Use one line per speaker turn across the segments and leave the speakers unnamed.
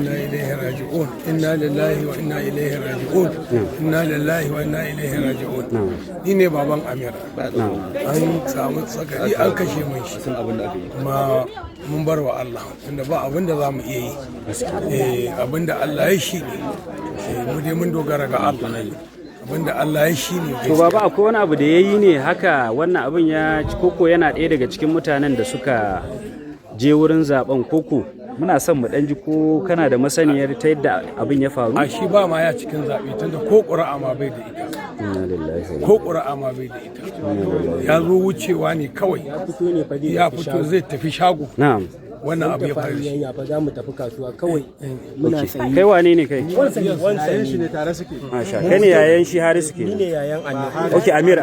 inna ilaihi raji'un. Inna lillahi wa inna ilaihi raji'un. Inna lillahi wa inna ilaihi raji'un. Ni ne baban Amira. An samu sakari an kashe mai shi. Ma mun bar wa Allah tunda ba abin da za mu iya yi. Abin da Allah ya shi ne. Mu dai mun dogara ga Allah ne. Abin da Allah ya shi ne.
To baba akwai wani abu da ya yi ne haka wannan abin ya koko yana ɗaya daga cikin mutanen da suka je wurin zaben koko muna son mu ɗan ji ko kana da masaniyar ta yadda abin ya faru.
A shi ba ma ya cikin zaɓe tunda ko ƙura'a ma bai da ita. Ko ƙura'a ma bai da ita. Ya zo wucewa ne kawai. Ya fito zai tafi shago.
Na'am.
Wannan abu ya faru
shi fa za mu tafi kasuwa kawai muna sayi.
Kai wane ne kai?
Wannan shi ne tare suke.
Masha kai ne yayan shi Haris ke.
Ni ne yayan Annabi.
Okay Amir.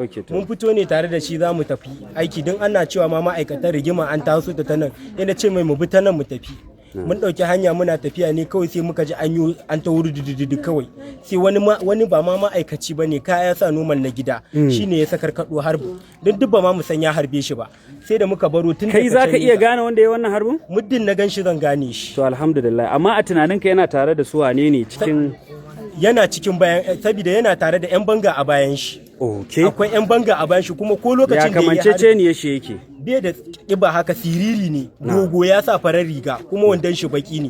Okay to.
Mun fito ne tare da shi za mu tafi aiki don ana cewa ma ma'aikatan rigima an taso ta nan yana ce mai mu bi ta nan mu tafi. Mun ɗauki hanya muna tafiya ne kawai sai muka ji an ta wuri dududdu kawai sai wani ba ma ma'aikaci ba ne kaya sa noman na gida shine ya sakar kaɗo harbi don duk ba ma mu san ya harbe shi ba sai da muka baro tun
kai za ka iya gane wanda ya wannan harbin?
Muddin na gan shi zan gane shi.
To alhamdulillah amma a tunaninka yana tare da su wane ne cikin
yana cikin bayan saboda yana tare da 'yan banga a bayan shi.
Okay.
Akwai 'yan banga a bayan shi kuma ko lokacin da ya
kamancece ne shi yake.
Bai da ƙiba haka siriri ne dogo ya sa farar riga kuma wandon shi baki ne